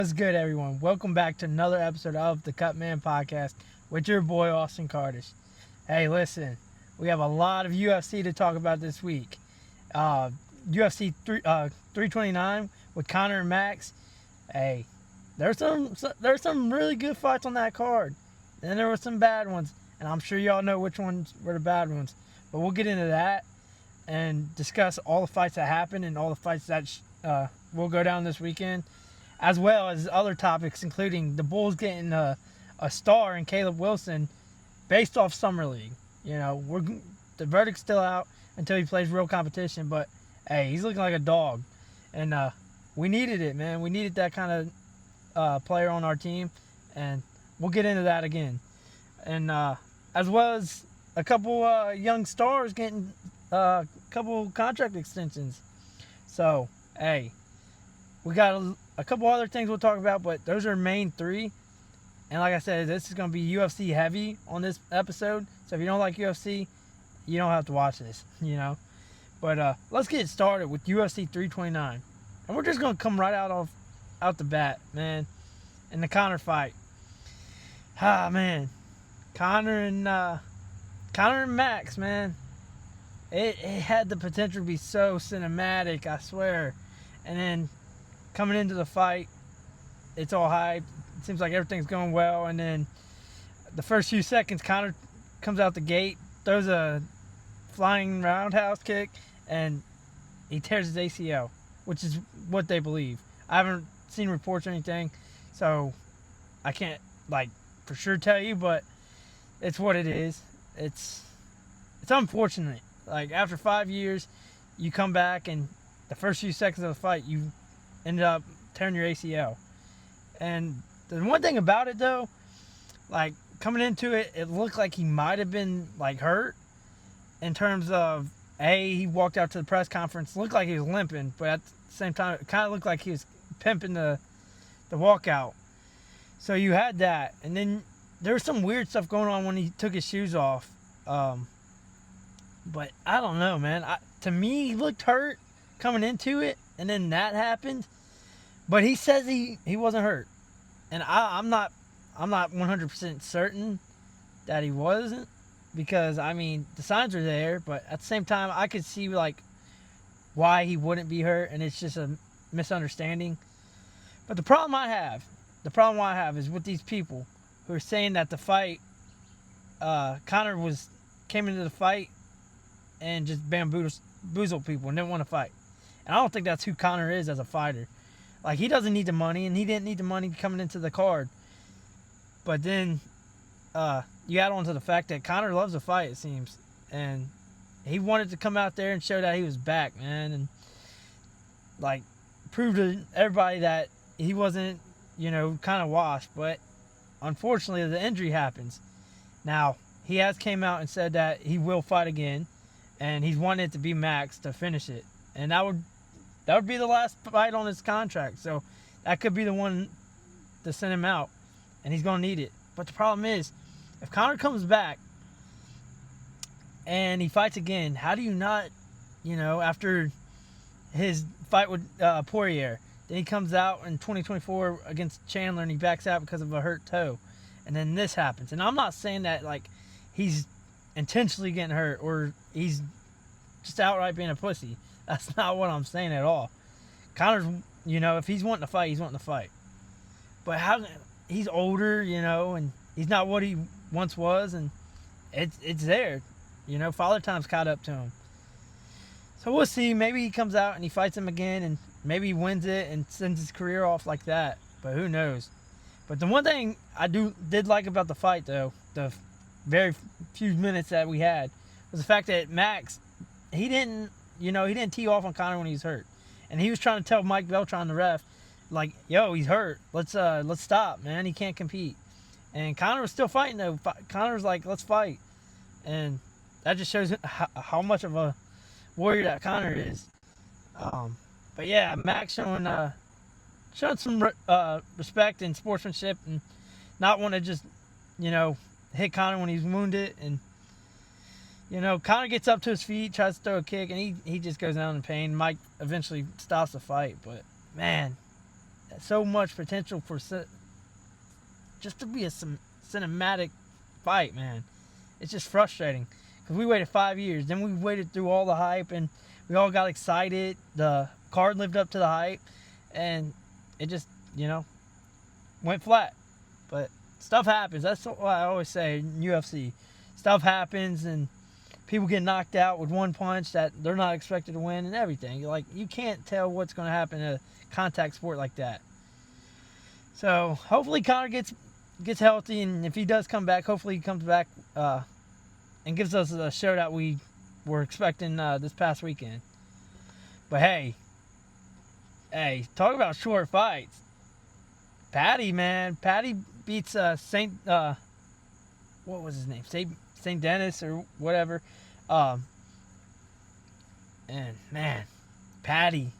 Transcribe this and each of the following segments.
What's good, everyone? Welcome back to another episode of the Cut Man Podcast with your boy Austin Cardish. Hey, listen, we have a lot of UFC to talk about this week. UFC 329 with Conor and Max. Hey, there's some really good fights on that card. Then there were some bad ones, and I'm sure y'all know which ones were the bad ones. But we'll get into that and discuss all the fights that happened and all the fights that will go down this weekend, as well as other topics, including the Bulls getting a star in Caleb Wilson based off Summer League. The verdict's still out until he plays real competition, but hey, he's looking like a dog, and we needed it, man. We needed that kind of player on our team, and we'll get into that again, and as well as a couple young stars getting a couple contract extensions. So hey, we got a couple other things we'll talk about, but those are main three. And like I said, this is going to be UFC heavy on this episode. So if you don't like UFC, you don't have to watch this, But let's get started with UFC 329. And we're just going to come right out the bat, man, in the Conor fight. Man. Conor and Max, man. It had the potential to be so cinematic, I swear. And then coming into the fight, it's all hype. It seems like everything's going well. And then the first few seconds, Conor comes out the gate, throws a flying roundhouse kick, and he tears his ACL, which is what they believe. I haven't seen reports or anything, so I can't, for sure tell you, but it's what it is. It's unfortunate. After 5 years, you come back, and the first few seconds of the fight, you ended up tearing your ACL. And the one thing about it, though, coming into it, it looked like he might have been, hurt in terms of, he walked out to the press conference, looked like he was limping, but at the same time, it kind of looked like he was pimping the walkout. So you had that. And then there was some weird stuff going on when he took his shoes off. But I don't know, man. To me, he looked hurt coming into it, and then that happened. But he says he wasn't hurt, and I'm not 100% certain that he wasn't, because the signs are there. But at the same time, I could see why he wouldn't be hurt, and it's just a misunderstanding. But the problem I have is with these people who are saying that the fight, Conor came into the fight and just bamboozled people and didn't want to fight. And I don't think that's who Conor is as a fighter. He doesn't need the money, and he didn't need the money coming into the card. But then you add on to the fact that Conor loves to fight, it seems. And he wanted to come out there and show that he was back, man. And, prove to everybody that he wasn't, kind of washed. But unfortunately, the injury happens. Now, he has came out and said that he will fight again, and he's wanting it to be Max to finish it. And that would be the last fight on his contract. So that could be the one to send him out, and he's going to need it. But the problem is, if Conor comes back and he fights again, how do you not, after his fight with Poirier, then he comes out in 2024 against Chandler and he backs out because of a hurt toe. And then this happens. And I'm not saying that, he's intentionally getting hurt or he's just outright being a pussy. That's not what I'm saying at all. Conor's, if he's wanting to fight, he's wanting to fight. But he's older, and he's not what he once was, and it's there. Father Time's caught up to him. So we'll see. Maybe he comes out and he fights him again, and maybe he wins it and sends his career off like that. But who knows? But the one thing I did like about the fight, though, the very few minutes that we had, was the fact that Max, he didn't tee off on Conor when he was hurt. And he was trying to tell Mike Beltran, the ref, yo, he's hurt. Let's stop, man. He can't compete. And Conor was still fighting, though. Conor was like, let's fight. And that just shows how much of a warrior that Conor is. But yeah, Max showing some respect and sportsmanship and not want to just, hit Conor when he's wounded. And Conor gets up to his feet, tries to throw a kick, and he just goes down in pain. Mike eventually stops the fight. But, man, so much potential for just to be a cinematic fight, man. It's just frustrating because we waited 5 years, then we waited through all the hype, and we all got excited. The card lived up to the hype, and it just, went flat. But stuff happens. That's what I always say in UFC. Stuff happens, and people get knocked out with one punch that they're not expected to win and everything. Like, you can't tell what's going to happen in a contact sport like that. So hopefully Conor gets healthy, and if he does come back, hopefully he comes back and gives us a show that we were expecting this past weekend. But hey, talk about short fights. Patty beats Saint what was his name? Saint Dennis or whatever. And man, Patty's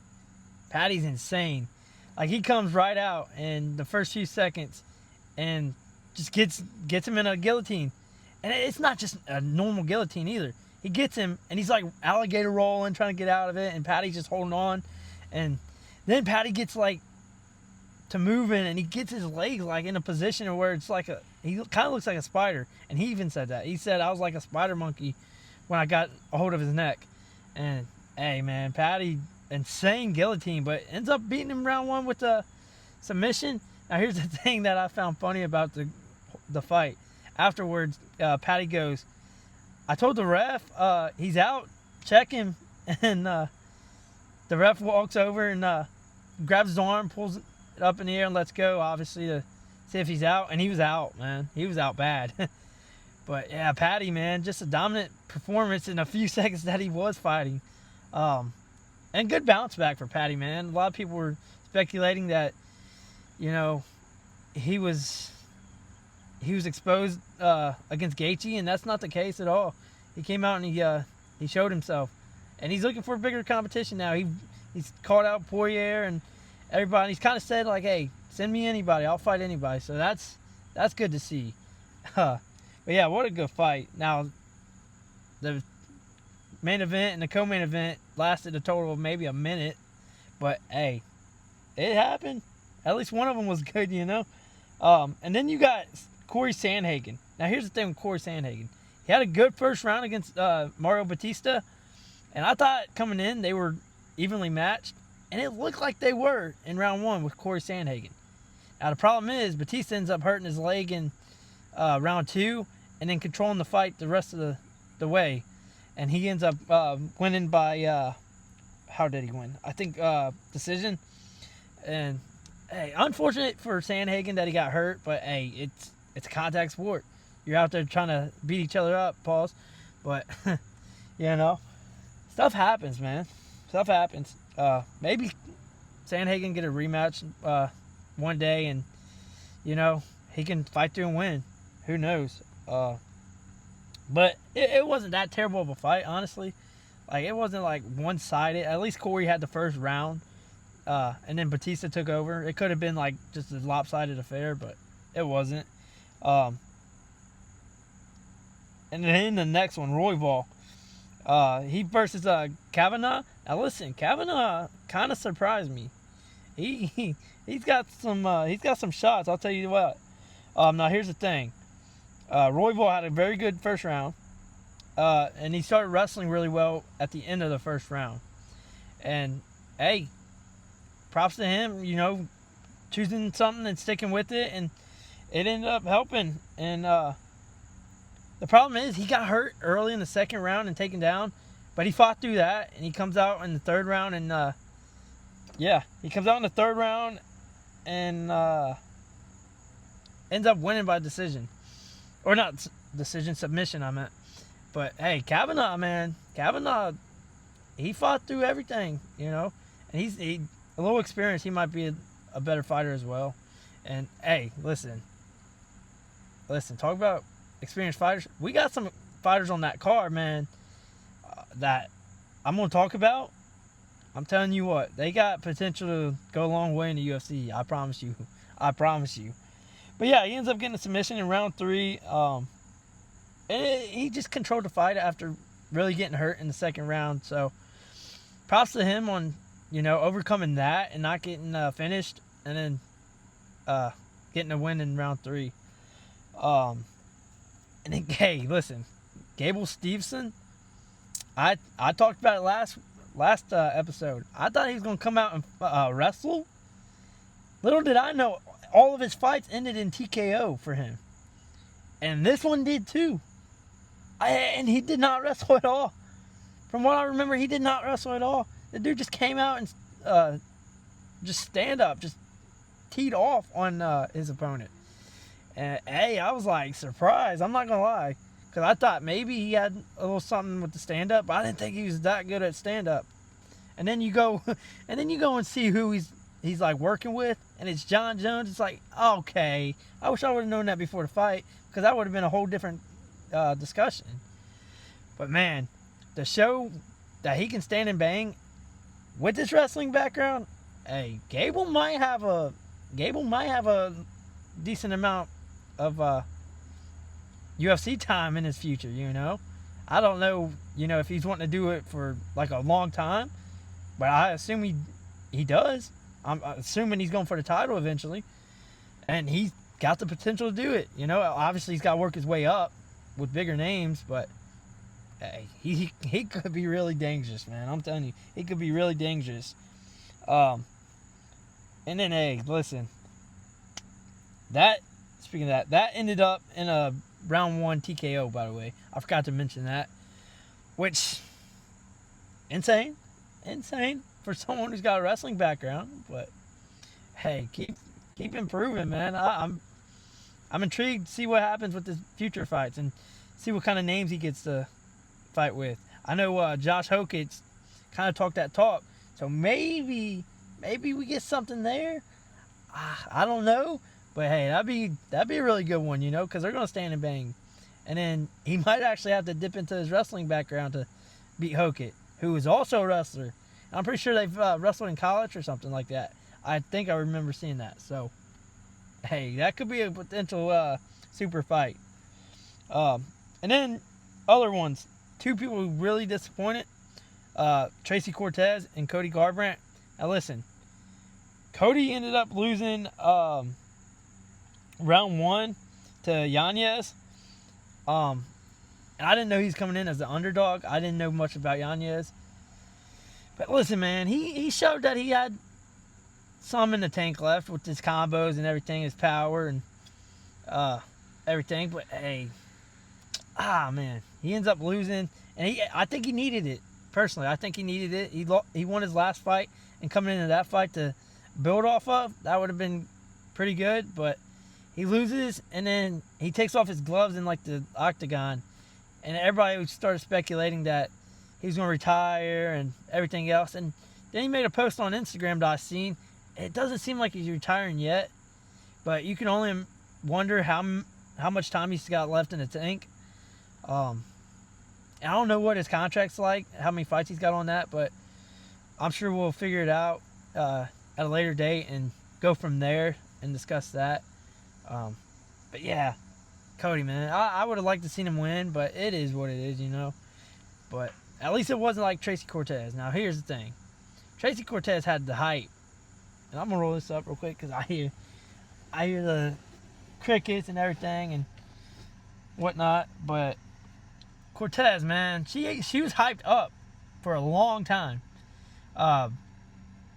insane. Like, he comes right out in the first few seconds and just gets him in a guillotine. And it's not just a normal guillotine either. He gets him, and he's like alligator rolling, trying to get out of it, and Patty's just holding on. And then Patty gets like to moving, and he gets his legs like in a position where it's like he kind of looks like a spider. And he even said that. He said, I was like a spider monkey when I got a hold of his neck. And hey, man, Patty, insane guillotine, but ends up beating him round one with the submission. Now, here's the thing that I found funny about the fight. Afterwards, Patty goes, I told the ref he's out, check him. And the ref walks over and grabs his arm, pulls it up in the air, and lets go, obviously, to see if he's out. And he was out, man. He was out bad. But yeah, Patty, man, just a dominant performance in a few seconds that he was fighting. And good bounce back for Patty, man. A lot of people were speculating that, he was exposed against Gaethje, and that's not the case at all. He came out and he showed himself, and he's looking for bigger competition now. He's called out Poirier and everybody. He's kind of said like, "Hey, send me anybody. I'll fight anybody." So that's good to see. But yeah, what a good fight. Now, the main event and the co-main event lasted a total of maybe a minute, but hey, it happened. At least one of them was good, And then you got Corey Sandhagen. Now, here's the thing with Corey Sandhagen. He had a good first round against Mario Batista, and I thought coming in they were evenly matched, and it looked like they were in round one with Corey Sandhagen. Now, the problem is Batista ends up hurting his leg in round two, and then controlling the fight the rest of the way, and he ends up winning by how did he win? I think decision. And hey, unfortunate for Sandhagen that he got hurt, but hey, it's a contact sport. You're out there trying to beat each other up, pause. But stuff happens, man. Stuff happens. Maybe Sandhagen get a rematch one day, and he can fight through and win. Who knows? But it wasn't that terrible of a fight, honestly. Like, it wasn't like one-sided. At least Corey had the first round, and then Batista took over. It could have been like just a lopsided affair, but it wasn't. And then in the next one, Royval, he versus Kavanaugh. Now listen, Kavanaugh kind of surprised me. He's got some shots. I'll tell you what. Now here's the thing. Royval had a very good first round, and he started wrestling really well at the end of the first round. And hey, props to him, choosing something and sticking with it, and it ended up helping. And the problem is he got hurt early in the second round and taken down, but he fought through that, and he comes out in the third round, and ends up winning by decision. Or not decision, submission, I meant. But hey, Kavanaugh, man. Kavanaugh, he fought through everything, and he's a little experienced. He might be a better fighter as well. And hey, listen, talk about experienced fighters. We got some fighters on that card, man, that I'm going to talk about. I'm telling you what, they got potential to go a long way in the UFC. I promise you. But yeah, he ends up getting a submission in round 3. And he just controlled the fight after really getting hurt in the second round. So props to him on, overcoming that and not getting finished. and then getting a win in round 3. And then, hey, listen, Gable Steveson. I talked about it last episode. I thought he was gonna come out and wrestle. Little did I know, all of his fights ended in TKO for him, and this one did too. And he did not wrestle at all. From what I remember, he did not wrestle at all. The dude just came out and just stand up, just teed off on his opponent. And hey, I was like surprised. I'm not gonna lie, because I thought maybe he had a little something with the stand up, but I didn't think he was that good at stand up. And then you go, and see who he's like working with, and it's John Jones. It's like, okay, I wish I would have known that before the fight, because that would have been a whole different discussion. But man, to show that he can stand and bang with this wrestling background, hey, Gable might have a decent amount of UFC time in his future. I don't know, if he's wanting to do it for like a long time, but I assume he does. I'm assuming he's going for the title eventually, and he's got the potential to do it. Obviously he's got to work his way up with bigger names, but hey, he could be really dangerous, man. I'm telling you, he could be really dangerous. And then, hey, listen, speaking of that ended up in a round 1 TKO, by the way. I forgot to mention that, which insane for someone who's got a wrestling background. But hey, keep improving, man. I'm intrigued to see what happens with his future fights and see what kind of names he gets to fight with. I know Josh Hokitz kind of talked that talk, so maybe we get something there. I don't know, but hey, that'd be a really good one, because they're gonna stand and bang, and then he might actually have to dip into his wrestling background to beat Hokit, who is also a wrestler. I'm pretty sure they've wrestled in college or something like that. I think I remember seeing that. So, hey, that could be a potential super fight. And then other ones, 2 people who really disappointed, Tracy Cortez and Cody Garbrandt. Now listen, Cody ended up losing round 1 to Yanez. And I didn't know he was coming in as the underdog. I didn't know much about Yanez. But listen, man, he showed that he had some in the tank left with his combos and everything, his power and everything. But hey, man, he ends up losing, and I think he needed it. Personally, I think he needed it. He won his last fight, and coming into that fight to build off of, that would have been pretty good. But he loses, and then he takes off his gloves in like the octagon, and everybody started speculating that he was going to retire and everything else. And then he made a post on Instagram that I seen. It doesn't seem like he's retiring yet, but you can only wonder how much time he's got left in the tank. I don't know what his contract's like, how many fights he's got on that, but I'm sure we'll figure it out at a later date and go from there and discuss that. But yeah, Cody, man, I would have liked to seen him win, but it is what it is, But at least it wasn't like Tracy Cortez. Now, here's the thing. Tracy Cortez had the hype. And I'm going to roll this up real quick because I hear the crickets and everything and whatnot. But Cortez, man, she was hyped up for a long time. And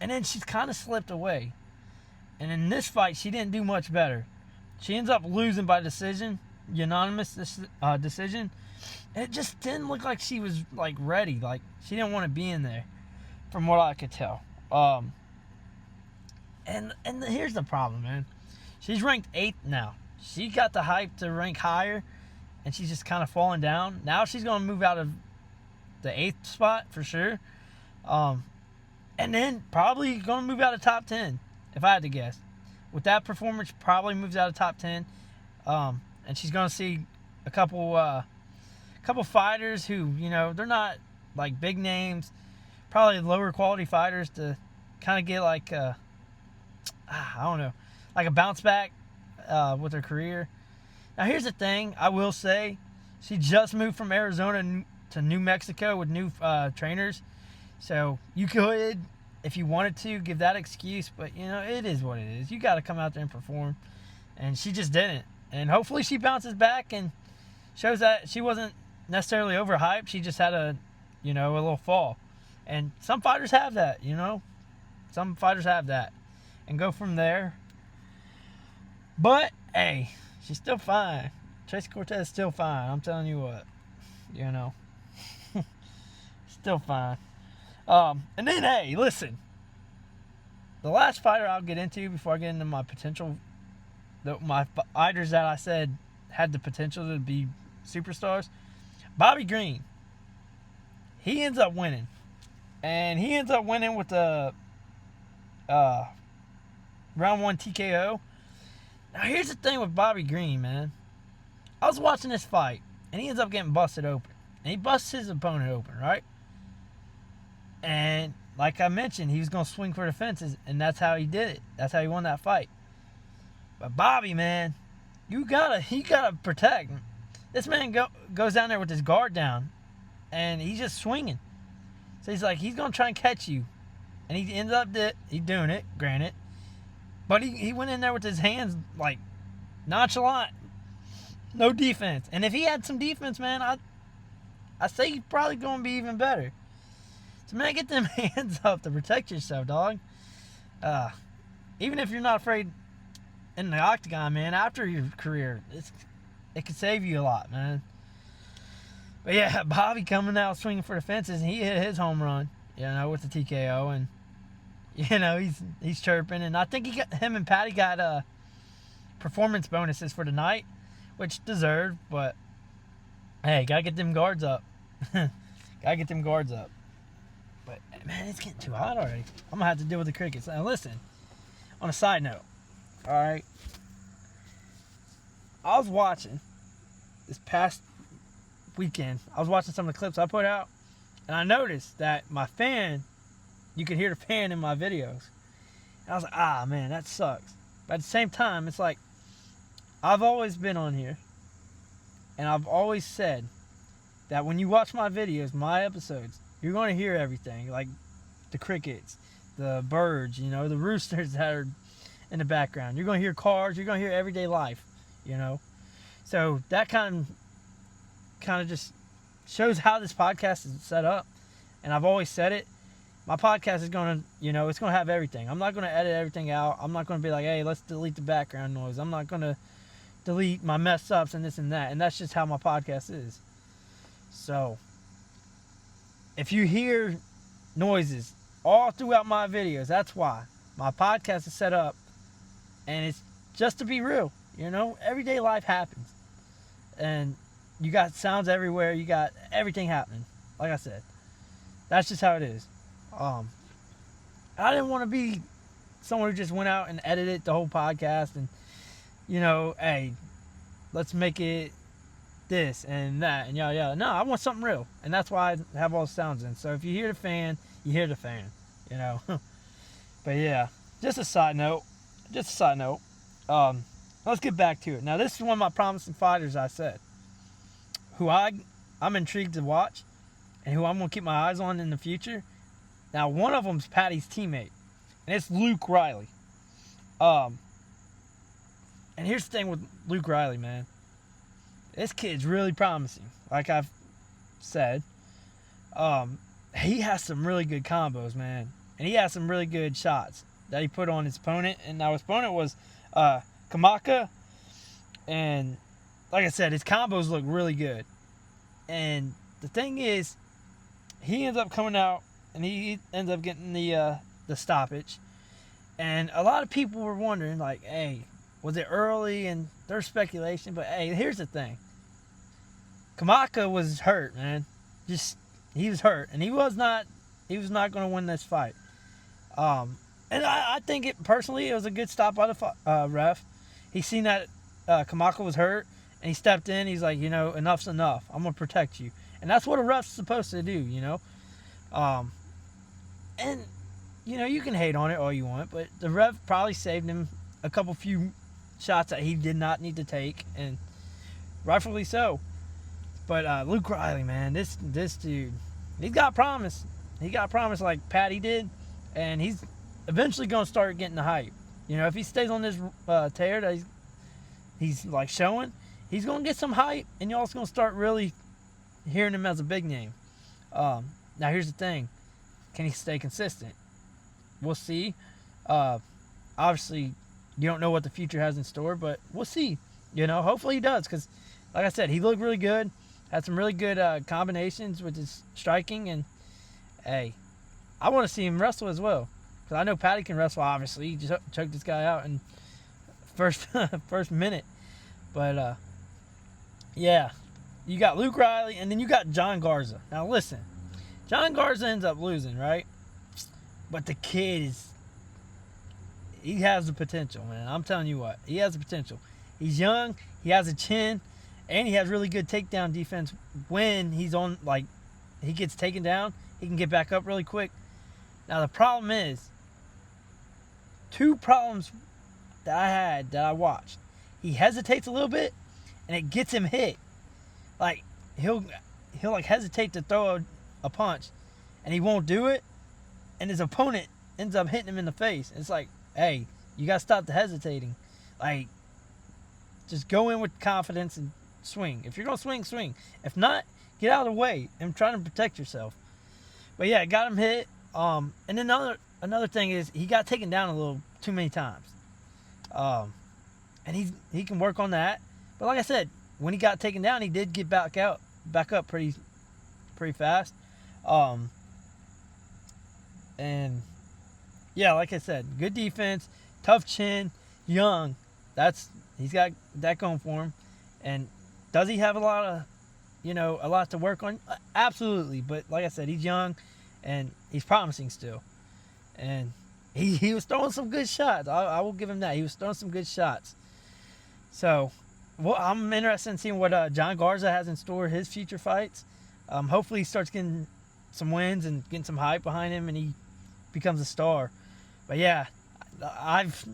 then she's kind of slipped away. And in this fight, she didn't do much better. She ends up losing by decision, unanimous decision. And it just didn't look like she was like ready. Like she didn't want to be in there, from what I could tell. And here's the problem, man. She's ranked 8th now. She got the hype to rank higher, and she's just kind of falling down. Now she's going to move out of the 8th spot for sure. And then probably going to move out of top 10, if I had to guess. With that performance, probably moves out of top 10. And she's going to see a couple fighters who, they're not like big names, probably lower quality fighters to kind of get like I don't know, like a bounce back with her career. Now here's the thing, I will say, she just moved from Arizona to New Mexico with new trainers, so you could if you wanted to give that excuse, but it is what it is. You got to come out there and perform, and she just didn't. And hopefully she bounces back and shows that she wasn't necessarily overhyped. She just had a little fall, and some fighters have that. Some fighters have that, and go from there. But hey, she's still fine. Tracy Cortez is still fine. I'm telling you what, still fine. And then, hey, listen. The last fighter I'll get into before I get into my potential, my fighters that I said had the potential to be superstars, Bobby Green. He ends up winning. And he ends up winning with the round 1 TKO. Now, here's the thing with Bobby Green, man. I was watching this fight, and he ends up getting busted open. And he busts his opponent open, right? And like I mentioned, he was going to swing for the fences, and that's how he did it. That's how he won that fight. But Bobby, man, he gotta protect. This man goes down there with his guard down, and he's just swinging. So he's going to try and catch you. And he ends up doing it, granted. But he went in there with his hands, nonchalant. No defense. And if he had some defense, man, I say he's probably going to be even better. So, man, get them hands up to protect yourself, dog. Even if you're not afraid in the octagon, man, after your career, it could save you a lot, man. But, yeah, Bobby coming out swinging for the fences, and he hit his home run, with the TKO. And, he's chirping. And I think him and Patty got performance bonuses for the night, which deserved. But, hey, got to get them guards up. But, man, it's getting too hot already. I'm going to have to deal with the crickets. Now, listen, on a side note, all right, I was watching this past weekend. I was watching some of the clips I put out, and I noticed that my fan, you could hear the fan in my videos. And I was like, man, that sucks. But at the same time, it's like, I've always been on here, and I've always said that when you watch my videos, my episodes, you're going to hear everything, like the crickets, the birds, the roosters that are in the background. You're going to hear cars. You're going to hear everyday life, So that kind of just shows how this podcast is set up. And I've always said it. My podcast is going to, it's going to have everything. I'm not going to edit everything out. I'm not going to be like, hey, let's delete the background noise. I'm not going to delete my mess ups and this and that. And that's just how my podcast is. So, if you hear noises all throughout my videos, that's why. My podcast is set up, and it's just to be real. Everyday life happens. And you got sounds everywhere. You got everything happening. Like I said, that's just how it is. I didn't want to be someone who just went out and edited the whole podcast and, hey, let's make it this and that and yada. No, I want something real, and that's why I have all the sounds in. So if you hear the fan, you hear the fan, But yeah, just a side note. Let's get back to it. Now, this is one of my promising fighters. I said, who I'm intrigued to watch, and who I'm gonna keep my eyes on in the future. Now, one of them's Patty's teammate, and it's Luke Riley. And here's the thing with Luke Riley, man. This kid's really promising. Like I've said, he has some really good combos, man. And he has some really good shots that he put on his opponent. And now his opponent was Kamaka. And like I said, his combos look really good. And the thing is, he ends up coming out and he ends up getting the stoppage. And a lot of people were wondering, like, hey, was it early? And there's speculation. But hey, here's the thing. Kamaka was hurt, man. He was hurt, and he was not going to win this fight. And I think it was a good stop by the ref. He seen that Kamaka was hurt, and he stepped in. He's like, enough's enough. I'm gonna protect you, and that's what a ref's supposed to do, And you can hate on it all you want, but the ref probably saved him a few shots that he did not need to take, and rightfully so. But Luke Riley, man, this dude, he's got promise. He got promise like Patty did, and he's eventually going to start getting the hype. You know, if he stays on this tear that he's like showing, he's going to get some hype, and you're also going to start really hearing him as a big name. Now, here's the thing. Can he stay consistent? We'll see. Obviously, you don't know what the future has in store, but we'll see. You know, hopefully he does, because, like I said, he looked really good. Had some really good combinations with his striking, and, hey, I want to see him wrestle as well. Because I know Patty can wrestle, obviously. He just choked this guy out in first minute. But, yeah. You got Luke Riley, and then you got John Garza. Now, listen. John Garza ends up losing, right? But the kid he has the potential, man. I'm telling you what. He has the potential. He's young. He has a chin. And he has really good takedown defense when he's on, like, he gets taken down. He can get back up really quick. Now, the problem is, two problems that I watched. He hesitates a little bit, and it gets him hit. Like, he'll like hesitate to throw a punch, and he won't do it, and his opponent ends up hitting him in the face. It's like, hey, you got to stop the hesitating. Like, just go in with confidence and swing. If you're going to swing, swing. If not, get out of the way and try to protect yourself. But yeah, got him hit. And then another thing is he got taken down a little too many times. And he can work on that. But like I said, when he got taken down, he did get back up pretty fast. And yeah, like I said, good defense, tough chin, young. He's got that going for him. And does he have a lot to work on? Absolutely. But like I said, he's young and he's promising still. And he was throwing some good shots. I will give him that. He was throwing some good shots. So, well, I'm interested in seeing what John Garza has in store, his future fights. Hopefully he starts getting some wins and getting some hype behind him and he becomes a star. But yeah, I've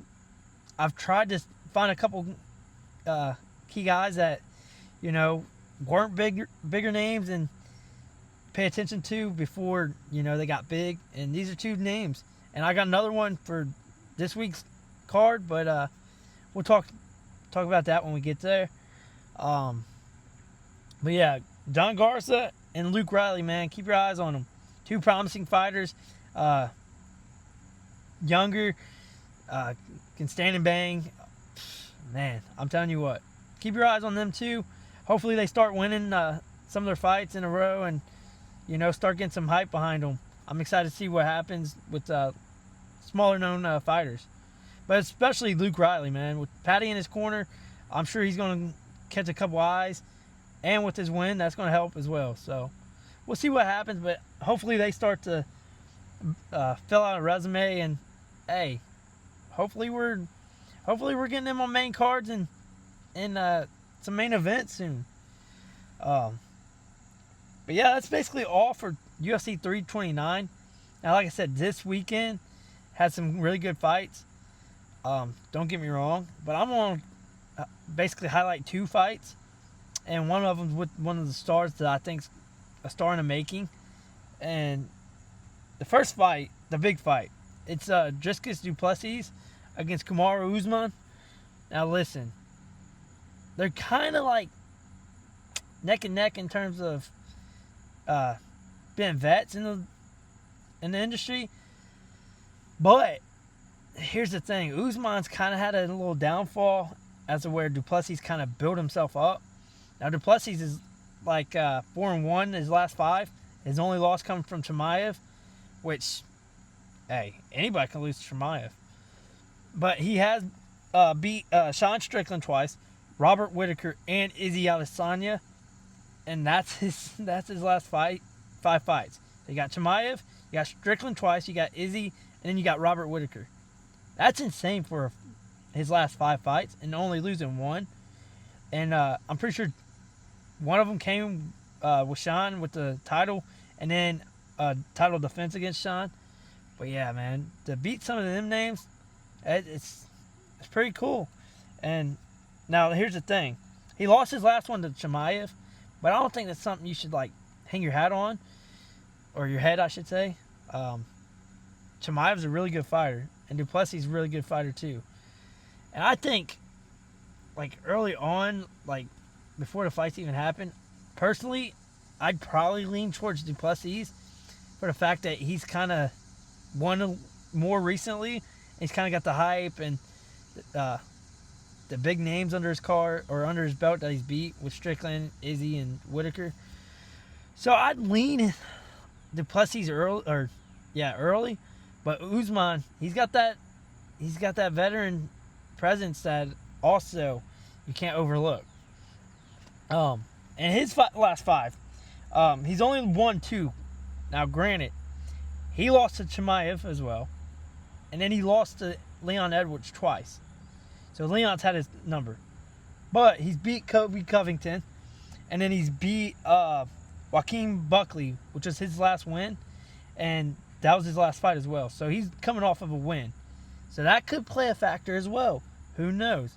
tried to find a couple key guys that, you know, weren't bigger names and pay attention to before, you know, they got big. And these are two names. And I got another one for this week's card, but we'll talk about that when we get there. But yeah, John Garza and Luke Riley, man, keep your eyes on them. Two promising fighters. Younger, can stand and bang. Man, I'm telling you what. Keep your eyes on them too. Hopefully they start winning some of their fights in a row and, you know, start getting some hype behind them. I'm excited to see what happens with smaller known fighters. But especially Luke Riley, man. With Patty in his corner, I'm sure he's going to catch a couple eyes. And with his win, that's going to help as well. So we'll see what happens. But hopefully they start to fill out a resume. And, hey, hopefully we're getting them on main cards and some main events soon. But yeah, that's basically all for UFC 329. Now, like I said, this weekend had some really good fights. Don't get me wrong, but I'm going to basically highlight two fights, and one of them with one of the stars that I think's a star in the making. And the first fight, the big fight, it's Dricus du Plessis against Kamaru Usman. Now listen, they're kind of like neck and neck in terms of being vets in the industry. But here's the thing, Usman's kind of had a little downfall as to where du Plessis kind of built himself up. Now du Plessis is like 4-1 in his last 5. His only loss comes from Chimaev, which, hey, anybody can lose to Chimaev. But he has beat Sean Strickland twice, Robert Whittaker, and Izzy Adesanya, and that's his last 5 fights. You got Chimaev, you got Strickland twice, you got Izzy, and then you got Robert Whittaker. That's insane for his last 5 fights and only losing 1. And I'm pretty sure one of them came with Sean with the title, and then title defense against Sean. But yeah, man, to beat some of them names, it's pretty cool. And now here's the thing, he lost his last one to Chimaev, but I don't think that's something you should like hang your hat on, or your head, I should say. Chimaev's a really good fighter, and Duplessis is a really good fighter too. And I think, like, early on, like, before the fights even happened, personally, I'd probably lean towards Duplessis for the fact that he's kind of won more recently. He's kind of got the hype and the big names under his car or under his belt that he's beat with Strickland, Izzy, and Whitaker. So I'd lean Duplessis early, but Usman, he's got that veteran presence that also you can't overlook. And his last 5, he's only won 2. Now, granted, he lost to Chimaev as well, and then he lost to Leon Edwards twice. So Leon's had his number, but he's beat Kobe Covington, and then he's beat Joaquin Buckley, which was his last win, and that was his last fight as well. So he's coming off of a win, so that could play a factor as well. Who knows?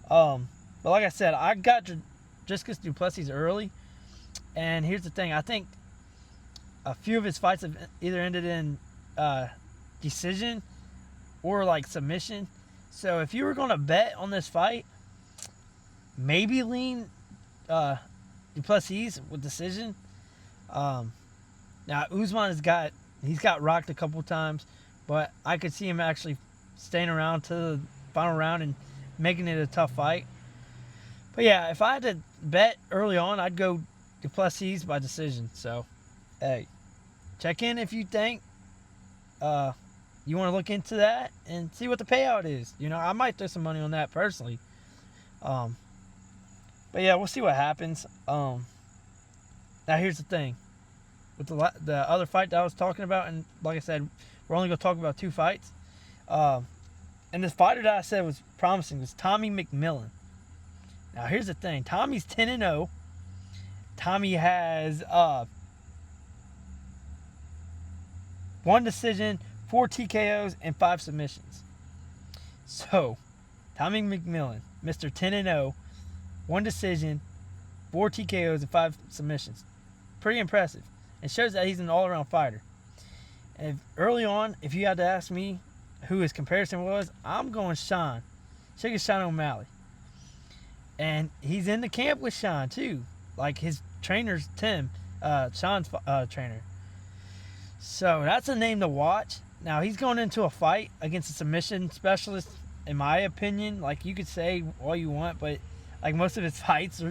But like I said, I got Dricus Du Plessis early, and here's the thing: I think a few of his fights have either ended in decision or like submission. So if you were going to bet on this fight, maybe lean Du Plessis with decision. Now Usman he's got rocked a couple times, but I could see him actually staying around to the final round and making it a tough fight. But yeah, if I had to bet early on, I'd go Du Plessis by decision. So, hey, check in if you think you want to look into that and see what the payout is. You know, I might throw some money on that personally. But yeah, we'll see what happens. Now here's the thing. With the other fight that I was talking about, and like I said, we're only going to talk about 2 fights. And this fighter that I said was promising was Tommy McMillan. Now here's the thing. Tommy's 10-0. Tommy has 1 decision, 4 TKOs, and 5 submissions. So, Tommy McMillan, Mr. 10-0, 1 decision, 4 TKOs, and 5 submissions. Pretty impressive. It shows that he's an all-around fighter. And early on, if you had to ask me who his comparison was, I'm going Sean O'Malley. And he's in the camp with Sean, too. Like, his trainer's Tim, Sean's trainer. So, that's a name to watch. Now, he's going into a fight against a submission specialist, in my opinion. Like, you could say all you want, but, like, most of his fights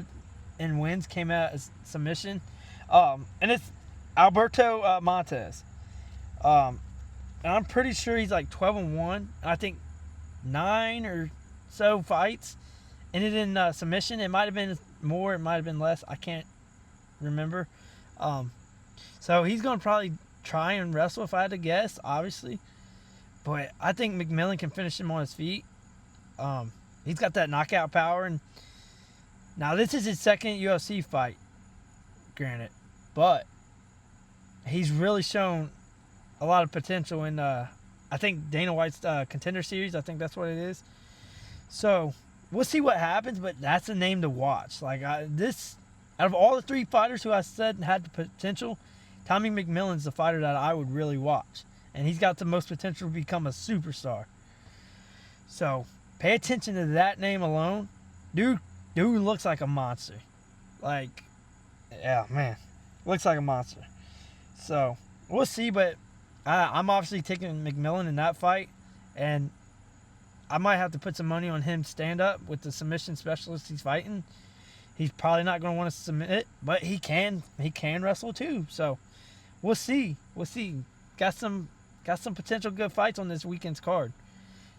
and wins came out as submission. And it's Alberto Montes. And I'm pretty sure he's like 12-1. I think 9 or so fights ended in submission. It might have been more, it might have been less. I can't remember. So he's going to probably try and wrestle if I had to guess, obviously. But I think McMillan can finish him on his feet. He's got that knockout power. And now this is his second UFC fight, granted. But he's really shown a lot of potential in, I think, Dana White's Contender Series. I think that's what it is. So we'll see what happens, but that's a name to watch. Like, out of all the 3 fighters who I said had the potential, Tommy McMillan's the fighter that I would really watch. And he's got the most potential to become a superstar. So pay attention to that name alone. Dude looks like a monster. Like, yeah, man. Looks like a monster. So we'll see, but I'm obviously taking McMillan in that fight. And I might have to put some money on him stand up with the submission specialist he's fighting. He's probably not going to want to submit, but he can wrestle too. So we'll see. Got some potential good fights on this weekend's card.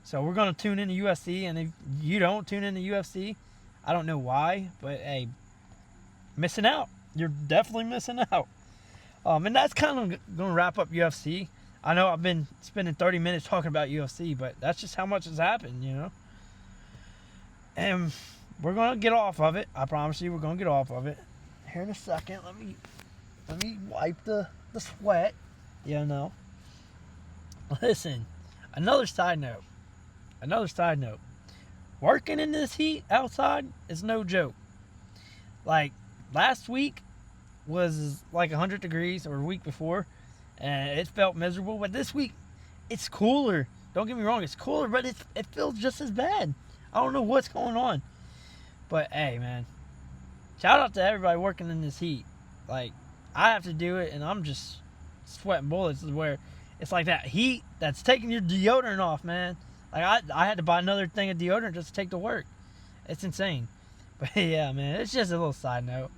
So we're going to tune in to UFC, and if you don't tune in to UFC, I don't know why, but hey, missing out. You're definitely missing out. And that's kind of going to wrap up UFC. I know I've been spending 30 minutes talking about UFC, but that's just how much has happened, you know. And we're going to get off of it. I promise you we're going to get off of it. Here in a second, let me wipe the sweat, you know. Listen, another side note. Working in this heat outside is no joke. Like, last week was like 100 degrees, or a week before, and it felt miserable. But this week, it's cooler. Don't get me wrong, it's cooler, but it feels just as bad. I don't know what's going on. But hey, man, shout out to everybody working in this heat. Like, I have to do it, and I'm just sweating bullets. Where it's like that heat that's taking your deodorant off, man. Like, I had to buy another thing of deodorant just to take to work. It's insane. But yeah, man, it's just a little side note.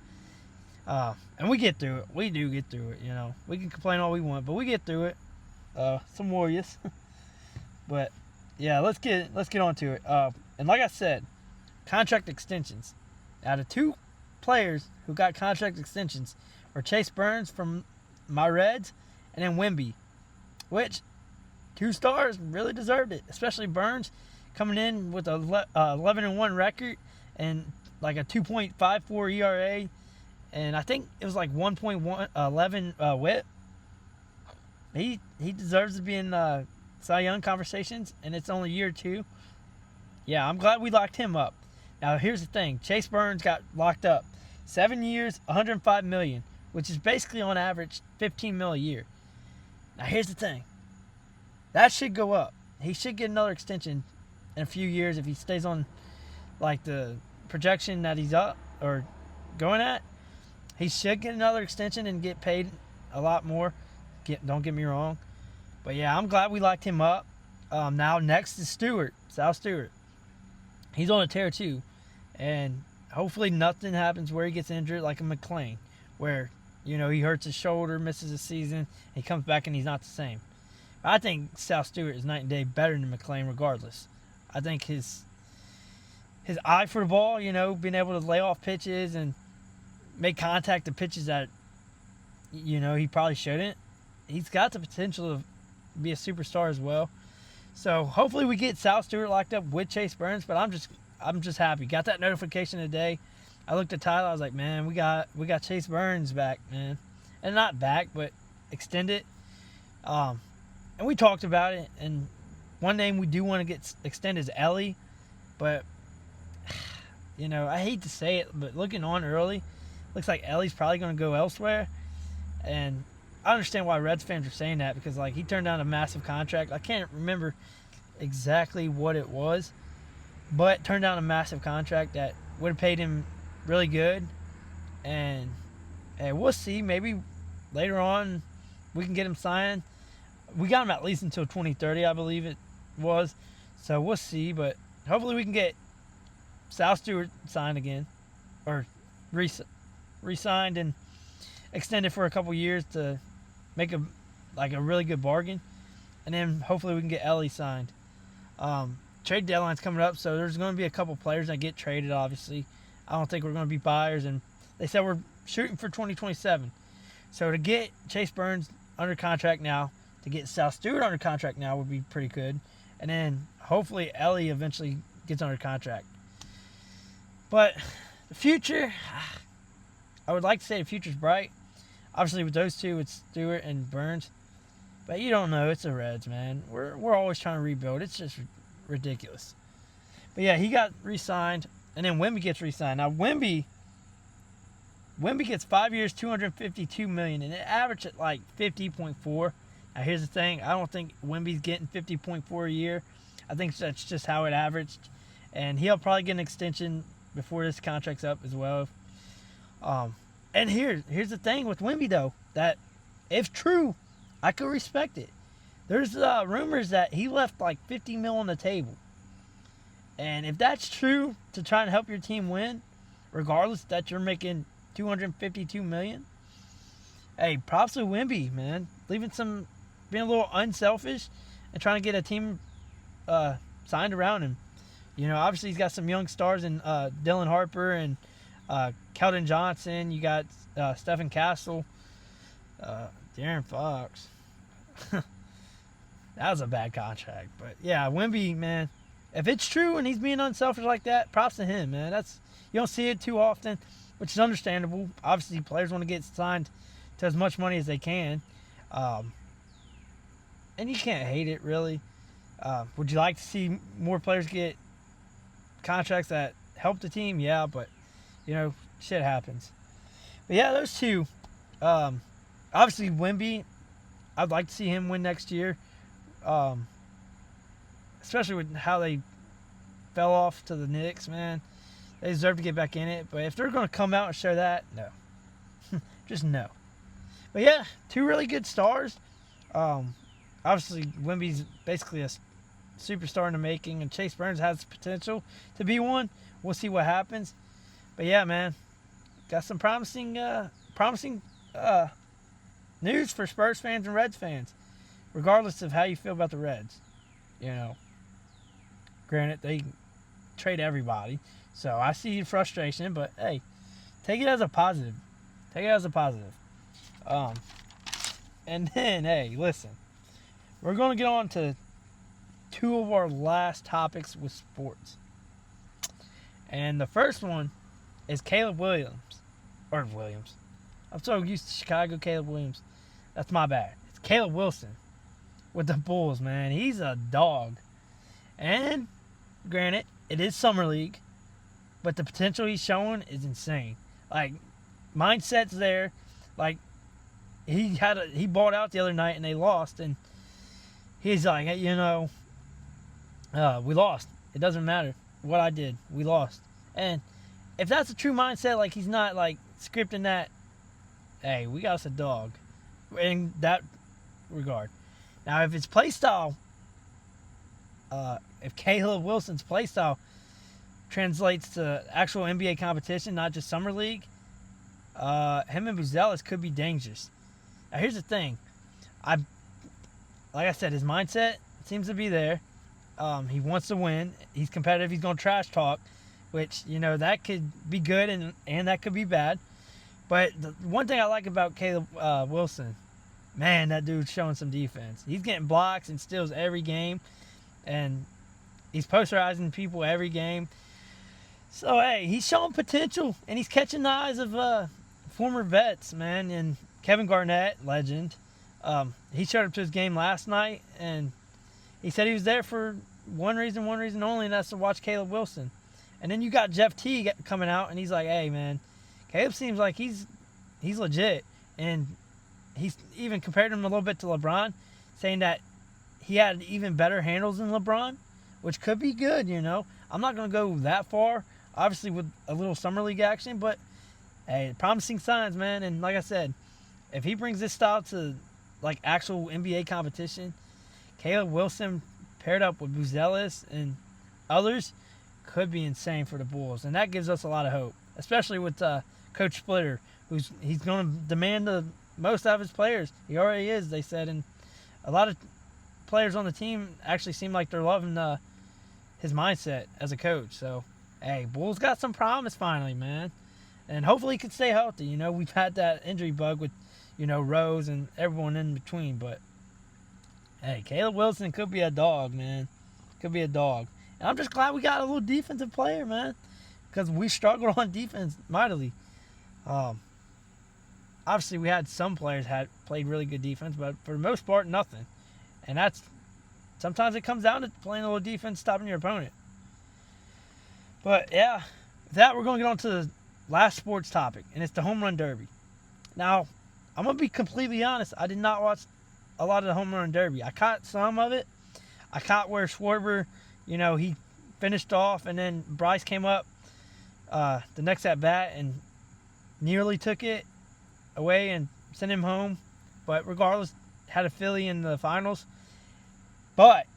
And we get through it. We do get through it, you know. We can complain all we want, but we get through it. Some warriors. But yeah, let's get on to it. And like I said, contract extensions. Out of 2 players who got contract extensions were Chase Burns from my Reds and then Wemby, which 2 stars really deserved it, especially Burns coming in with a 11-1 record and like a 2.54 ERA, and I think it was like 1.11 WHIP. He deserves to be in Cy Young conversations, and it's only year 2. Yeah, I'm glad we locked him up. Now here's the thing: Chase Burns got locked up 7 years, $105 million, which is basically on average $15 million a year. Now here's the thing: that should go up. He should get another extension in a few years if he stays on like the projection that he's up or going at. He should get another extension and get paid a lot more. Don't get me wrong. But yeah, I'm glad we locked him up. Now next is Sal Stewart. He's on a tear too. And hopefully nothing happens where he gets injured like a McClain, where, you know, he hurts his shoulder, misses a season, he comes back and he's not the same. I think Sal Stewart is night and day better than McClain regardless. I think his eye for the ball, you know, being able to lay off pitches and make contact to pitches that, you know, he probably shouldn't. He's got the potential to be a superstar as well. So hopefully we get Sal Stewart locked up with Chase Burns, but I'm just happy. Got that notification today. I looked at Tyler, I was like, man, we got Chase Burns back, man. And not back, but extended. And we talked about it, and one name we do want to get extended is Ellie, but you know, I hate to say it, but looking on early, looks like Ellie's probably going to go elsewhere. And I understand why Reds fans are saying that, because like he turned down a massive contract. I can't remember exactly what it was, but turned down a massive contract that would have paid him really good. And hey, we'll see. Maybe later on we can get him signed. We got him at least until 2030, I believe it was. So we'll see, but hopefully we can get Sal Stewart signed again, or re-signed and extended for a couple years to make a really good bargain, and then hopefully we can get Ellie signed. Trade deadline's coming up, so there's going to be a couple players that get traded. Obviously, I don't think we're going to be buyers, and they said we're shooting for 2027. So to get Chase Burns under contract now, to get Sal Stewart under contract now would be pretty good, and then hopefully Ellie eventually gets under contract. But the future, I would like to say the future's bright. Obviously, with those two, it's Stewart and Burns. But you don't know. It's the Reds, man. We're always trying to rebuild. It's just ridiculous. But yeah, he got re-signed, and then Wemby gets re-signed. Now, Wemby gets 5 years, $252 million, and it averaged at like 50.4. Now, here's the thing. I don't think Wemby's getting 50.4 a year. I think that's just how it averaged. And he'll probably get an extension before this contract's up as well. And here's the thing with Wemby, though, that if true, I could respect it. There's rumors that he left like $50 million on the table. And if that's true, to try and help your team win, regardless that you're making $252 million, hey, props to Wemby, man. Being a little unselfish and trying to get a team signed around him. You know, obviously he's got some young stars in Dylan Harper and Keldon Johnson. You got Stephen Castle, Darren Fox. That was a bad contract. But yeah, Wemby, man, if it's true and he's being unselfish like that, props to him, man. You don't see it too often, which is understandable. Obviously, players want to get signed to as much money as they can. And you can't hate it, really. Would you like to see more players get contracts that help the team? Yeah, but, you know, shit happens. But yeah, those two. Obviously, Wemby, I'd like to see him win next year. especially with how they fell off to the Knicks, man. They deserve to get back in it. But if they're going to come out and show that, no. Just no. But yeah, two really good stars. Obviously, Wemby's basically a superstar in the making, and Chase Burns has potential to be one. We'll see what happens. But yeah, man, got some promising news for Spurs fans and Reds fans, regardless of how you feel about the Reds. You know, granted, they trade everybody, so I see your frustration, but hey, take it as a positive. Take it as a positive. And then, hey, listen, we're going to get on to two of our last topics with sports. And the first one is Caleb Williams. I'm so used to Chicago Caleb Williams. That's my bad. It's Caleb Wilson with the Bulls, man. He's a dog. And, granted, it is Summer League, but the potential he's showing is insane. Like, mindset's there. Like, he balled out the other night and they lost, and he's like, hey, we lost. It doesn't matter what I did. We lost. And if that's a true mindset, like, he's not like scripting that, hey, we got us a dog in that regard. Now, if it's play style, if Caleb Wilson's play style translates to actual NBA competition, not just Summer League, him and Buzelis could be dangerous. Now, here's the thing. Like I said, his mindset seems to be there. He wants to win. He's competitive. He's going to trash talk, which, that could be good and that could be bad. But the one thing I like about Caleb Wilson, man, that dude's showing some defense. He's getting blocks and steals every game, and he's posterizing people every game. So, hey, he's showing potential, and he's catching the eyes of former vets, man, and Kevin Garnett, legend. He showed up to his game last night, and he said he was there for one reason only, and that's to watch Caleb Wilson. And then you got Jeff T coming out, and he's like, hey, man, Caleb seems like he's legit. And he's even compared him a little bit to LeBron, saying that he had even better handles than LeBron, which could be good, I'm not going to go that far, obviously with a little Summer League action, but, hey, promising signs, man. And like I said, if he brings this style to, like, actual NBA competition, Caleb Wilson paired up with Buzelis and others could be insane for the Bulls. And that gives us a lot of hope, especially with Coach Splitter, he's going to demand the most out of his players. He already is, they said. And a lot of players on the team actually seem like they're loving his mindset as a coach. So, hey, Bulls got some promise finally, man. And hopefully he can stay healthy. We've had that injury bug with, Rose and everyone in between. But, hey, Caleb Wilson could be a dog, man. Could be a dog. And I'm just glad we got a little defensive player, man. Because we struggled on defense mightily. Obviously, we had some players played really good defense, but for the most part, nothing. And sometimes it comes down to playing a little defense, stopping your opponent. But, yeah, with that, we're going to get on to the last sports topic, and it's the home run derby. Now, I'm going to be completely honest. I did not watch a lot of the home run derby. I caught some of it. I caught where Schwarber, he finished off, and then Bryce came up the next at bat and nearly took it away and sent him home. But regardless, had a Philly in the finals. But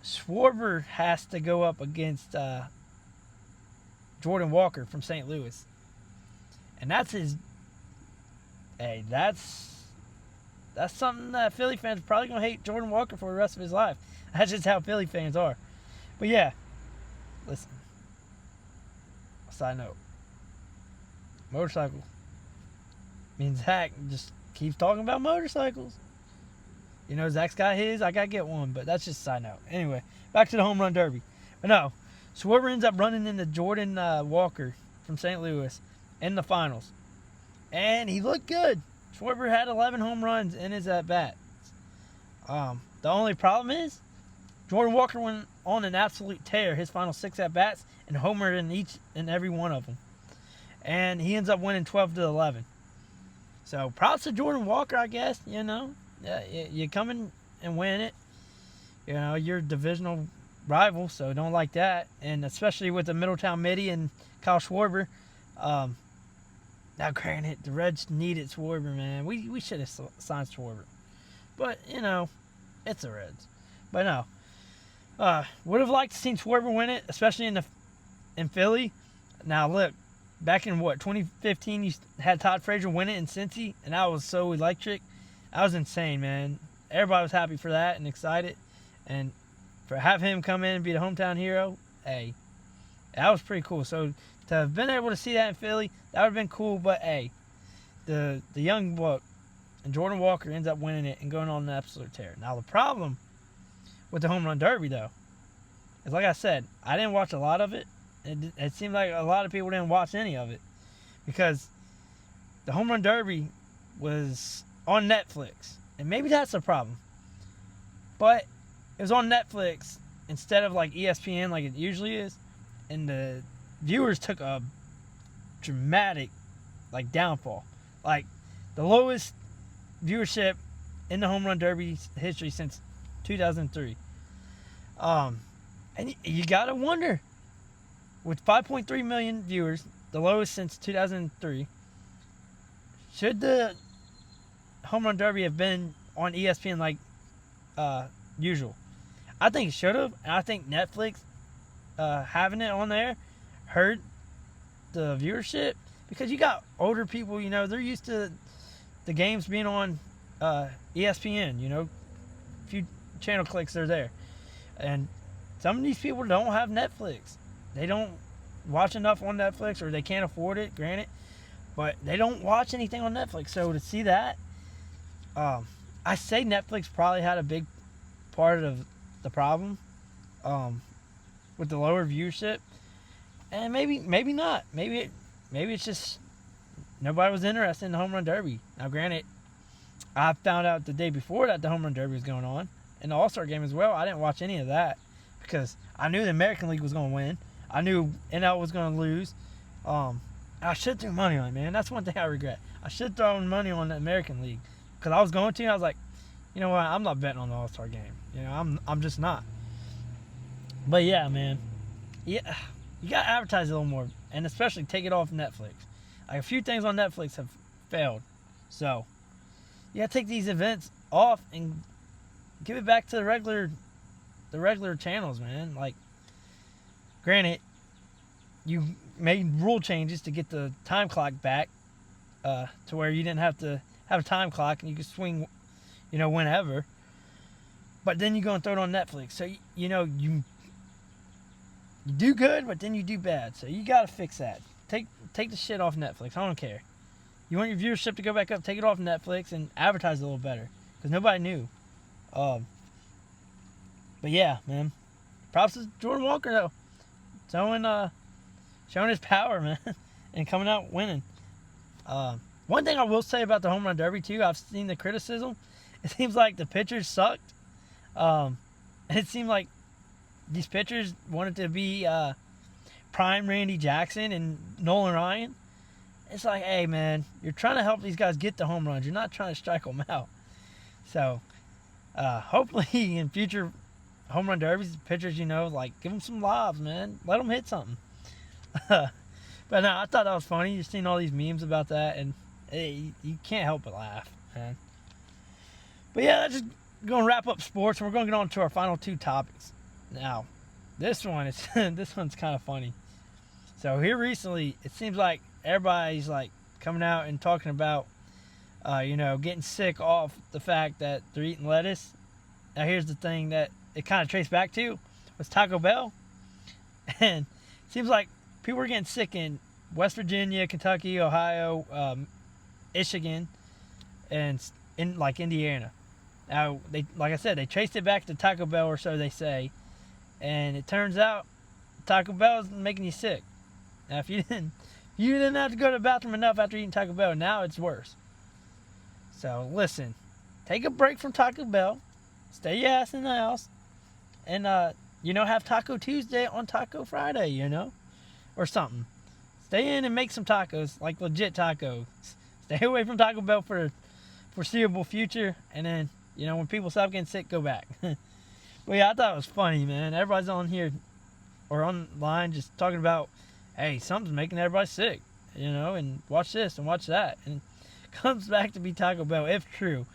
Schwarber has to go up against Jordan Walker from St. Louis. And that's his... Hey, that's something that Philly fans are probably going to hate Jordan Walker for the rest of his life. That's just how Philly fans are. But yeah, listen. Side note. Motorcycle. Me and Zach just keeps talking about motorcycles. Zach's got his. I got to get one, but that's just a side note. Anyway, back to the home run derby. But no, Schwarber ends up running into Jordan Walker from St. Louis in the finals. And he looked good. Schwarber had 11 home runs in his at-bat. The only problem is Jordan Walker went on an absolute tear his final 6 at-bats and homered in each and every one of them. And he ends up winning 12-11. So props to Jordan Walker, I guess, Yeah, you come in and win it. You know, you're a divisional rival, so don't like that. And especially with the Middletown Midi and Kyle Schwarber. Now, granted, the Reds needed Schwarber, man. We should have signed Schwarber. But, you know, it's the Reds. But no. Would have liked to see Schwarber win it, especially in Philly. Now, look, back in, 2015, you had Todd Frazier win it in Cincy, and that was so electric. That was insane, man. Everybody was happy for that and excited. And for have him come in and be the hometown hero, hey, that was pretty cool. So to have been able to see that in Philly, that would have been cool. But hey, the young buck and Jordan Walker ends up winning it and going on an absolute tear. Now the problem with the home run derby though is, like I said, I didn't watch a lot of it. It seemed like a lot of people didn't watch any of it because the home run derby was on Netflix, and maybe that's the problem. But it was on Netflix instead of like ESPN like it usually is, and the viewers took a dramatic like downfall, like the lowest viewership in the home run derby history since 2003. And you gotta wonder, with 5.3 million viewers, the lowest since 2003, should the home run derby have been on ESPN like usual? I think it should have, and I think Netflix having it on there hurt the viewership because you got older people, you know, they're used to the games being on ESPN, you know, a few channel clicks they're there. And some of these people don't have Netflix. They don't watch enough on Netflix, or they can't afford it, granted, but they don't watch anything on Netflix. So to see that, I say Netflix probably had a big part of the problem with the lower viewership, and maybe not. Maybe it's just nobody was interested in the home run derby. Now, granted, I found out the day before that the home run derby was going on, and the All-Star game as well. I didn't watch any of that because I knew the American League was going to win. I knew NL was going to lose. I should throw money on it, man. That's one thing I regret. I should throw money on the American League because I was going to. I was like, you know what? I'm not betting on the All-Star game. You know, I'm just not. But yeah, man. Yeah, you got to advertise a little more, and especially take it off Netflix. Like, a few things on Netflix have failed. So, you got to take these events off and give it back to the regular channels, man. Like, granted, you made rule changes to get the time clock back to where you didn't have to have a time clock and you could swing, you know, whenever. But then you go and throw it on Netflix. So, you know, you do good, but then you do bad. So you got to fix that. Take the shit off Netflix. I don't care. You want your viewership to go back up, take it off Netflix and advertise a little better. Because nobody knew. But yeah, man. Props to Jordan Walker, though. Showing his power, man. And coming out winning. One thing I will say about the home run derby, too, I've seen the criticism. It seems like the pitchers sucked. It seemed like these pitchers wanted to be prime Randy Jackson and Nolan Ryan. It's like, hey, man, you're trying to help these guys get the home runs. You're not trying to strike them out. So, hopefully in future home run derbies, pitchers, you know, like, give them some lobs, man. Let them hit something. But no, I thought that was funny. You're seeing all these memes about that, and hey, you can't help but laugh, man. But yeah, that's just going to wrap up sports, and we're going to get on to our final two topics. Now, this one's kind of funny. So here recently, it seems like everybody's like coming out and talking about, you know, getting sick off the fact that they're eating lettuce. Now here's the thing that it kind of traced back to was Taco Bell, and it seems like people are getting sick in West Virginia, Kentucky, Ohio, Michigan, and in like Indiana. Now they, like I said, they traced it back to Taco Bell, or so they say. And it turns out Taco Bell is making you sick. Now, if you didn't have to go to the bathroom enough after eating Taco Bell, now it's worse. So, listen. Take a break from Taco Bell. Stay your ass in the house. And, you know, have Taco Tuesday on Taco Friday, you know? Or something. Stay in and make some tacos, like legit tacos. Stay away from Taco Bell for the foreseeable future. And then, you know, when people stop getting sick, go back. But yeah, I thought it was funny, man. Everybody's on here or online just talking about, hey, something's making everybody sick, and watch this and watch that. And it comes back to be Taco Bell, if true.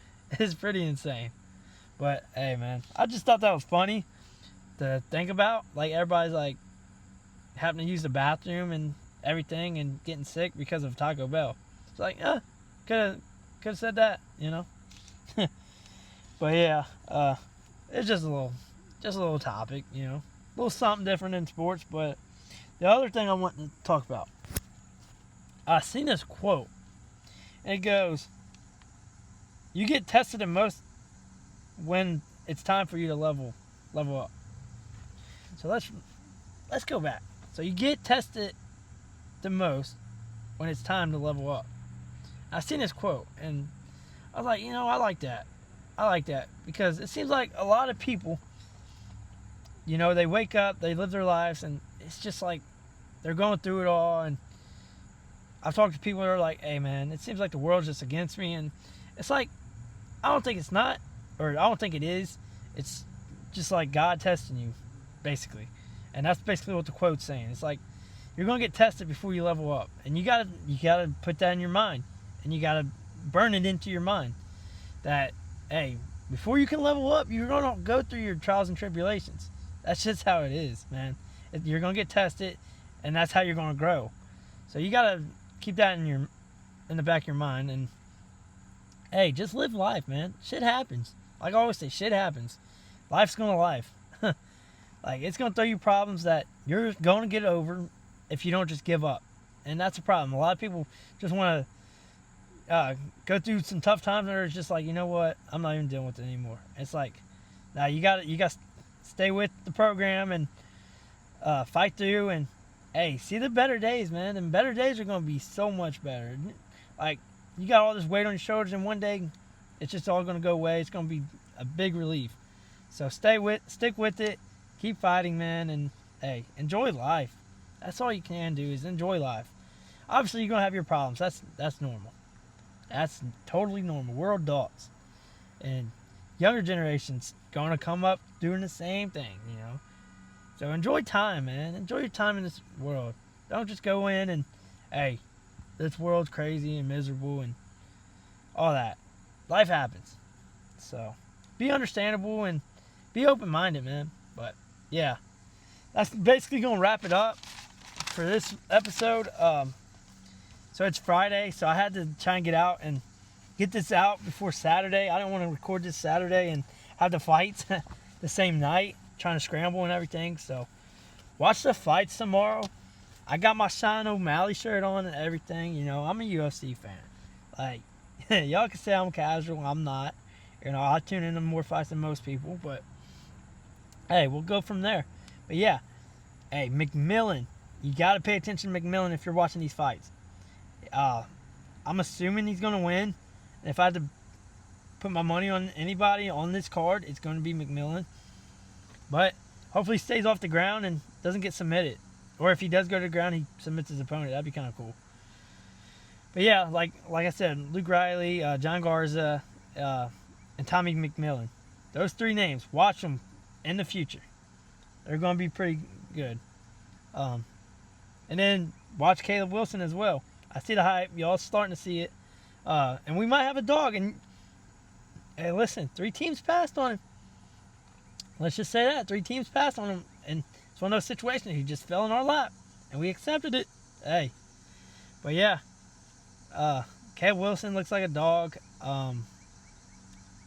It's pretty insane. But hey, man, I just thought that was funny to think about. Like, everybody's like having to use the bathroom and everything and getting sick because of Taco Bell. It's like, could have said that, But yeah, it's just a little topic, a little something different in sports. But the other thing I want to talk about, I seen this quote, and it goes, "You get tested the most when it's time for you to level up." So let's go back. So you get tested the most when it's time to level up. I seen this quote, and I was like, I like that. I like that because it seems like a lot of people, they wake up, they live their lives, and it's just like they're going through it all. And I've talked to people that are like, hey, man, it seems like the world's just against me. And it's like, I don't think it's not, or I don't think it is. It's just like God testing you, basically. And that's basically what the quote's saying. It's like, you're going to get tested before you level up. And you gotta put that in your mind. And you got to burn it into your mind that, hey, before you can level up, you're going to go through your trials and tribulations. That's just how it is, man. You're going to get tested, and that's how you're going to grow. So you got to keep that in the back of your mind. And, hey, just live life, man. Shit happens. Like I always say, shit happens. Life's going to life. Like, it's going to throw you problems that you're going to get over if you don't just give up. And that's a problem. A lot of people just want to go through some tough times and they're just like, you know what? I'm not even dealing with it anymore. It's like, now you got to stay with the program and fight through. And, hey, see the better days, man. And better days are going to be so much better. Like, you got all this weight on your shoulders, and one day it's just all going to go away. It's going to be a big relief. So stick with it. Keep fighting, man, and, hey, enjoy life. That's all you can do is enjoy life. Obviously, you're going to have your problems. That's normal. That's totally normal. We're adults. And younger generations going to come up doing the same thing, So enjoy time, man. Enjoy your time in this world. Don't just go in and, hey, this world's crazy and miserable and all that. Life happens. So be understandable and be open-minded, man. But, yeah, that's basically going to wrap it up for this episode. So it's Friday, so I had to try and get this out before Saturday. I didn't want to record this Saturday and have the fights the same night, trying to scramble and everything. So watch the fights tomorrow. I got my Sean O'Malley shirt on and everything. I'm a UFC fan. Like, y'all can say I'm casual. I'm not. I tune into more fights than most people, but hey, we'll go from there. But yeah, hey, McMillan, you got to pay attention to McMillan if you're watching these fights. I'm assuming he's going to win. And if I had to put my money on anybody on this card, it's going to be McMillan. But hopefully he stays off the ground and doesn't get submitted. Or if he does go to the ground, he submits his opponent. That'd be kind of cool. But yeah, like I said, Luke Riley, John Garza, and Tommy McMillan. Those three names, watch them in the future. They're going to be pretty good. And then watch Caleb Wilson as well. I see the hype. Y'all starting to see it. And we might have a dog. And hey, listen, 3 teams passed on him. Let's just say that. 3 teams passed on him. And it's one of those situations. He just fell in our lap. And we accepted it. Hey. But yeah. Caleb Wilson looks like a dog.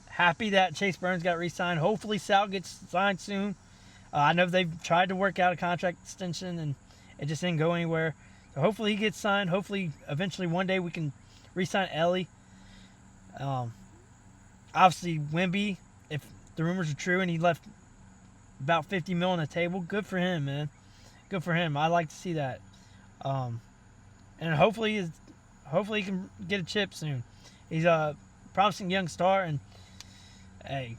Happy that Chase Burns got re-signed. Hopefully Sal gets signed soon. I know they've tried to work out a contract extension and it just didn't go anywhere. So hopefully he gets signed. Hopefully eventually one day we can re-sign Ellie. Obviously Wemby, if the rumors are true and he left about $50 million on the table, good for him, man. Good for him. I like to see that. And hopefully he can get a chip soon. He's a promising young star, and hey,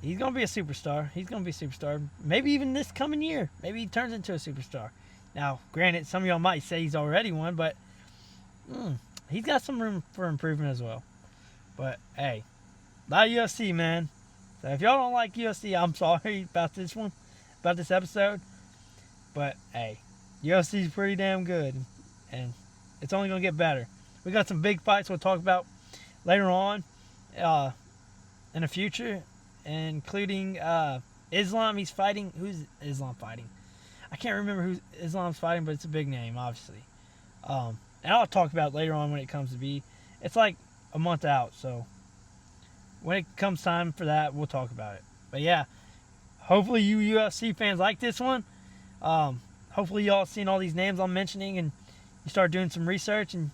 he's going to be a superstar. He's going to be a superstar. Maybe even this coming year. Maybe he turns into a superstar. Now, granted, some of y'all might say he's already one, but he's got some room for improvement as well. But, hey, a lot of UFC, man. So if y'all don't like UFC, I'm sorry about this one, about this episode. But hey, UFC is pretty damn good, and it's only gonna get better. We got some big fights we'll talk about later on in the future, including Islam. He's fighting. Who's Islam fighting? I can't remember who Islam's fighting, but it's a big name, obviously. And I'll talk about it later on when it comes to be. It's like a month out, so when it comes time for that, we'll talk about it. But yeah, hopefully you UFC fans like this one. Hopefully y'all seen all these names I'm mentioning and you start doing some research, and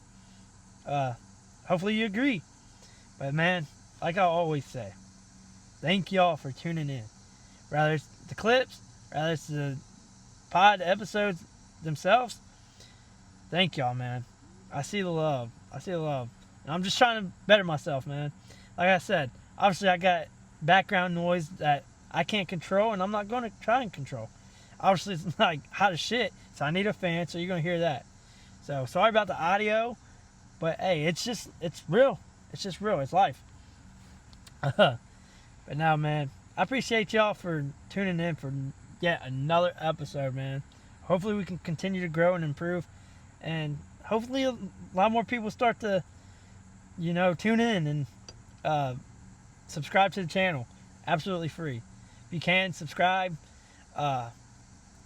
hopefully you agree. But man, like I always say, thank y'all for tuning in. Rather it's the clips, rather it's the pod episodes themselves. Thank y'all, man. I see the love. And I'm just trying to better myself, man. Like I said, obviously I got background noise that I can't control, and I'm not going to try and control. Obviously it's like hot as shit, so I need a fan, so you're going to hear that. So sorry about the audio, but hey, it's real. It's just real. It's life. But now, man, I appreciate y'all for tuning in for yet another episode, man. Hopefully we can continue to grow and improve, and hopefully a lot more people start to, tune in and subscribe to the channel. Absolutely free. If you can, subscribe,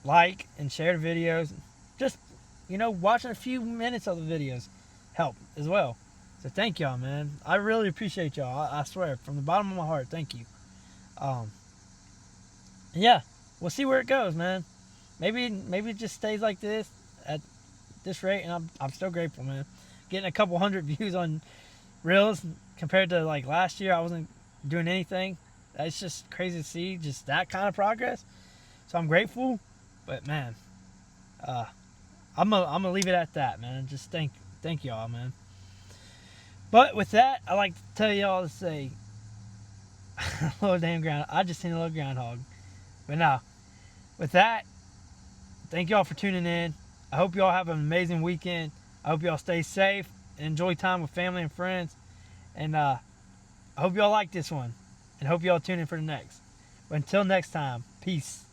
like, and share the videos. Just, watching a few minutes of the videos help as well. So thank y'all, man. I really appreciate y'all. I swear, from the bottom of my heart, thank you. Yeah, we'll see where it goes, man. Maybe it just stays like this at this rate, and I'm still grateful, man. Getting a couple hundred views on Reels compared to like last year, I wasn't doing anything. That's just crazy to see, just that kind of progress. So I'm grateful, but man, I'm gonna leave it at that, man. Just thank y'all, man. But with that, I like to tell y'all to say, little damn ground. I just seen a little groundhog. But now, with that, thank y'all for tuning in. I hope y'all have an amazing weekend. I hope y'all stay safe, enjoy time with family and friends, and I hope y'all like this one, and hope y'all tune in for the next. But until next time, peace.